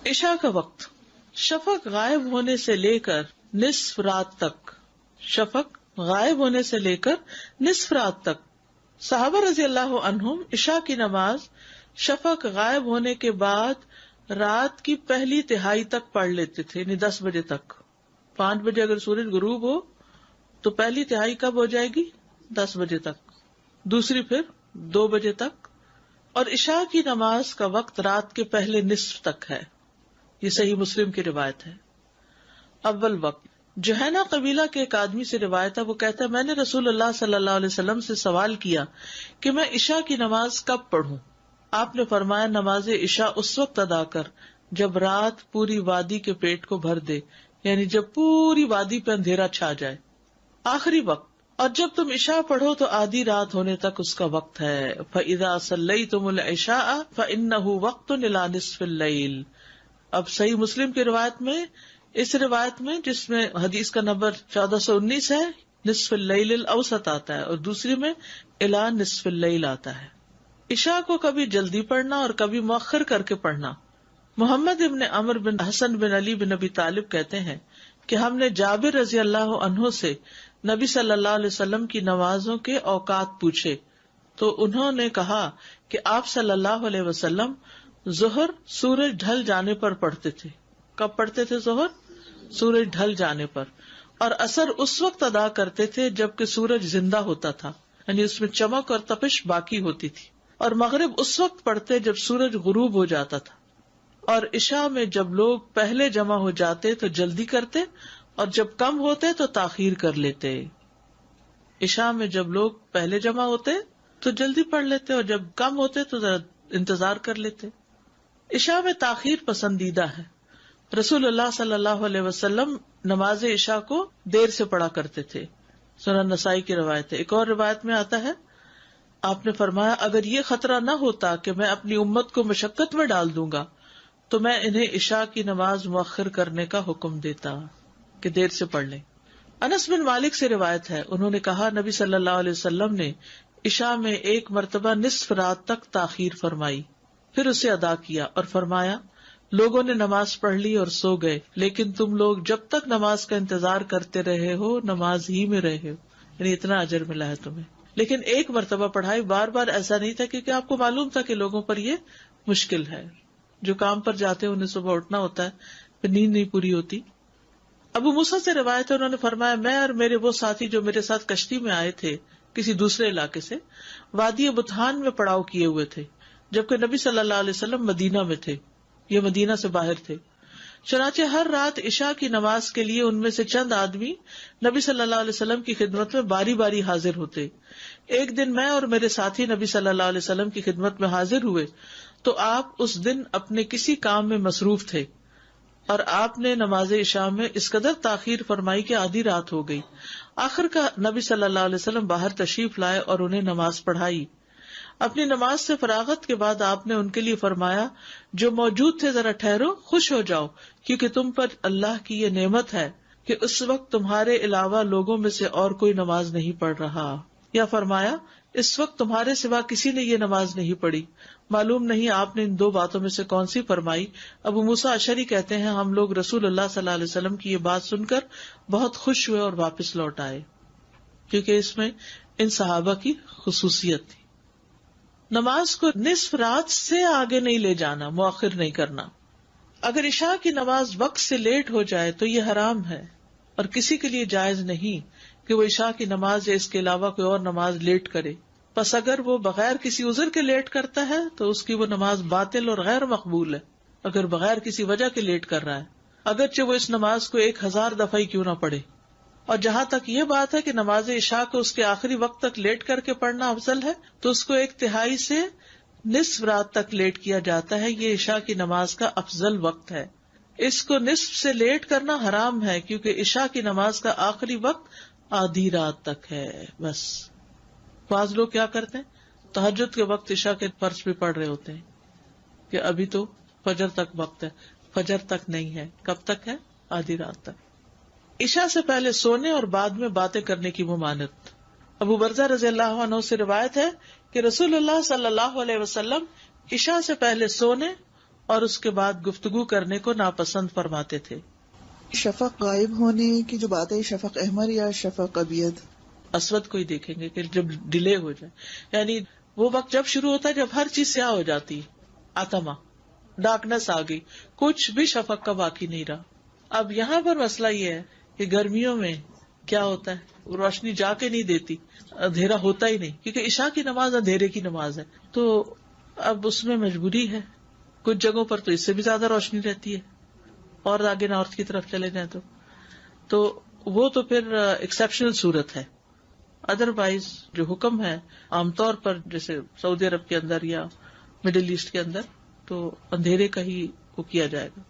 عشاء کا وقت شفق غائب ہونے سے لے کر نصف رات تک. شفق غائب ہونے سے لے کر نصف رات تک. صحابہ رضی اللہ عنہم عشاء کی نماز شفق غائب ہونے کے بعد رات کی پہلی تہائی تک پڑھ لیتے تھے، یعنی 10 بجے تک. 5 بجے اگر سورج غروب ہو تو پہلی تہائی کب ہو جائے گی؟ 10 بجے تک. دوسری پھر 2 بجے تک. اور عشاء کی نماز کا وقت رات کے پہلے نصف تک ہے. یہ صحیح مسلم کی روایت ہے. اول وقت جوہینا قبیلہ کے ایک آدمی سے روایت ہے، وہ کہتا ہے میں نے رسول اللہ صلی اللہ علیہ وسلم سے سوال کیا کہ میں عشاء کی نماز کب پڑھوں. آپ نے فرمایا نماز عشاء اس وقت ادا کر جب رات پوری وادی کے پیٹ کو بھر دے، یعنی جب پوری وادی پہ اندھیرا چھا جائے. آخری وقت اور جب تم عشاء پڑھو تو آدھی رات ہونے تک اس کا وقت ہے. فَإِذَا صَلَّيْتُمُ الْعِشَاءَ فَإِنَّهُ وَقْتٌ إِلَى نِصْفِ اللَّيْلِ. اب صحیح مسلم کی روایت میں، اس روایت میں جس میں حدیث کا نمبر 1419 ہے، نصف اللیل الاوسط آتا ہے، اور دوسری میں الی نصف اللیل آتا ہے. عشاء کو کبھی جلدی پڑھنا اور کبھی مؤخر کر کے پڑھنا. محمد ابن عمرو بن حسن بن علی بن ابی طالب کہتے ہیں کہ ہم نے جابر رضی اللہ عنہ سے نبی صلی اللہ علیہ وسلم کی نمازوں کے اوقات پوچھے تو انہوں نے کہا کہ آپ صلی اللہ علیہ وسلم ظہر سورج ڈھل جانے پر پڑھتے تھے. کب پڑھتے تھے ظہر؟ سورج ڈھل جانے پر. اور عصر اس وقت ادا کرتے تھے جبکہ سورج زندہ ہوتا تھا، یعنی اس میں چمک اور تپش باقی ہوتی تھی. اور مغرب اس وقت پڑھتے جب سورج غروب ہو جاتا تھا. اور عشاء میں جب لوگ پہلے جمع ہو جاتے تو جلدی کرتے اور جب کم ہوتے تو تاخیر کر لیتے. عشاء میں جب لوگ پہلے جمع ہوتے تو جلدی پڑھ لیتے اور جب کم ہوتے تو ذرا انتظار کر لیتے. عشاء میں تاخیر پسندیدہ ہے. رسول اللہ صلی اللہ علیہ وسلم نماز عشاء کو دیر سے پڑھا کرتے تھے. سنن نسائی کی روایت ہے. ایک اور روایت میں آتا ہے آپ نے فرمایا اگر یہ خطرہ نہ ہوتا کہ میں اپنی امت کو مشقت میں ڈال دوں گا تو میں انہیں عشاء کی نماز مؤخر کرنے کا حکم دیتا کہ دیر سے پڑھ لیں. انس بن مالک سے روایت ہے، انہوں نے کہا نبی صلی اللہ علیہ وسلم نے عشاء میں ایک مرتبہ نصف رات تک تاخیر فرمائی، پھر اسے ادا کیا اور فرمایا لوگوں نے نماز پڑھ لی اور سو گئے، لیکن تم لوگ جب تک نماز کا انتظار کرتے رہے ہو نماز ہی میں رہے ہو، یعنی اتنا اجر ملا ہے تمہیں. لیکن ایک مرتبہ پڑھائی، بار بار ایسا نہیں تھا، کیونکہ آپ کو معلوم تھا کہ لوگوں پر یہ مشکل ہے. جو کام پر جاتے ہیں انہیں صبح اٹھنا ہوتا ہے، پھر نیند نہیں پوری ہوتی. ابو موسیٰ سے روایت ہے، انہوں نے فرمایا میں اور میرے وہ ساتھی جو میرے ساتھ کشتی میں آئے تھے کسی دوسرے علاقے سے، وادی بطحان میں پڑاؤ کیے ہوئے تھے، جبکہ نبی صلی اللہ علیہ وسلم مدینہ میں تھے، یہ مدینہ سے باہر تھے. چنانچہ ہر رات عشاء کی نماز کے لیے ان میں سے چند آدمی نبی صلی اللہ علیہ وسلم کی خدمت میں باری باری حاضر ہوتے. ایک دن میں اور میرے ساتھی نبی صلی اللہ علیہ وسلم کی خدمت میں حاضر ہوئے تو آپ اس دن اپنے کسی کام میں مصروف تھے اور آپ نے نماز عشاء میں اس قدر تاخیر فرمائی کہ آدھی رات ہو گئی. آخر کا نبی صلی اللہ علیہ وسلم باہر تشریف لائے اور انہیں نماز پڑھائی. اپنی نماز سے فراغت کے بعد آپ نے ان کے لیے فرمایا جو موجود تھے ذرا ٹھہرو، خوش ہو جاؤ، کیونکہ تم پر اللہ کی یہ نعمت ہے کہ اس وقت تمہارے علاوہ لوگوں میں سے اور کوئی نماز نہیں پڑھ رہا. یا فرمایا اس وقت تمہارے سوا کسی نے یہ نماز نہیں پڑھی. معلوم نہیں آپ نے ان دو باتوں میں سے کون سی فرمائی. ابو موسیٰ اشعری کہتے ہیں ہم لوگ رسول اللہ صلی اللہ علیہ وسلم کی یہ بات سن کر بہت خوش ہوئے اور واپس لوٹ آئے، کیونکہ اس میں ان صحابہ کی خصوصیت تھی. نماز کو نصف رات سے آگے نہیں لے جانا، مؤخر نہیں کرنا. اگر عشاء کی نماز وقت سے لیٹ ہو جائے تو یہ حرام ہے اور کسی کے لیے جائز نہیں کہ وہ عشاء کی نماز یا اس کے علاوہ کوئی اور نماز لیٹ کرے. پس اگر وہ بغیر کسی عذر کے لیٹ کرتا ہے تو اس کی وہ نماز باطل اور غیر مقبول ہے. اگر بغیر کسی وجہ کے لیٹ کر رہا ہے، اگرچہ وہ اس نماز کو 1000 دفعہ ہی کیوں نہ پڑھے. اور جہاں تک یہ بات ہے کہ نماز عشاء کو اس کے آخری وقت تک لیٹ کر کے پڑھنا افضل ہے، تو اس کو 1/3 سے نصف رات تک لیٹ کیا جاتا ہے. یہ عشاء کی نماز کا افضل وقت ہے. اس کو نصف سے لیٹ کرنا حرام ہے کیونکہ عشاء کی نماز کا آخری وقت آدھی رات تک ہے. بس بعض لوگ کیا کرتے ہیں، تہجد کے وقت عشاء کے فرض بھی پڑھ رہے ہوتے ہیں کہ ابھی تو فجر تک وقت ہے. فجر تک نہیں ہے، کب تک ہے؟ آدھی رات تک. عشاء سے پہلے سونے اور بعد میں باتیں کرنے کی ممانعت. ابو برزہ رضی اللہ عنہ سے روایت ہے کہ رسول اللہ صلی اللہ علیہ وسلم عشاء سے پہلے سونے اور اس کے بعد گفتگو کرنے کو ناپسند فرماتے تھے. شفق غائب ہونے کی جو بات ہے، شفق احمر یا شفق ابیض؟ اسود کو ہی دیکھیں گے کہ جب ڈیلے ہو جائے، یعنی وہ وقت جب شروع ہوتا ہے جب ہر چیز سیاہ ہو جاتی ہے، آتما ڈارکنیس آ گئی، کچھ بھی شفق کا باقی نہیں رہا. اب یہاں پر مسئلہ یہ ہے کہ گرمیوں میں کیا ہوتا ہے، روشنی جا کے نہیں دیتی، اندھیرا ہوتا ہی نہیں، کیونکہ عشاء کی نماز اندھیرے کی نماز ہے. تو اب اس میں مجبوری ہے، کچھ جگہوں پر تو اس سے بھی زیادہ روشنی رہتی ہے، اور آگے نارتھ کی طرف چلے جائیں تو وہ تو پھر ایکسیپشنل صورت ہے. ادروائز جو حکم ہے عام طور پر جیسے سعودی عرب کے اندر یا مڈل ایسٹ کے اندر، تو اندھیرے کا ہی وہ کیا جائے گا.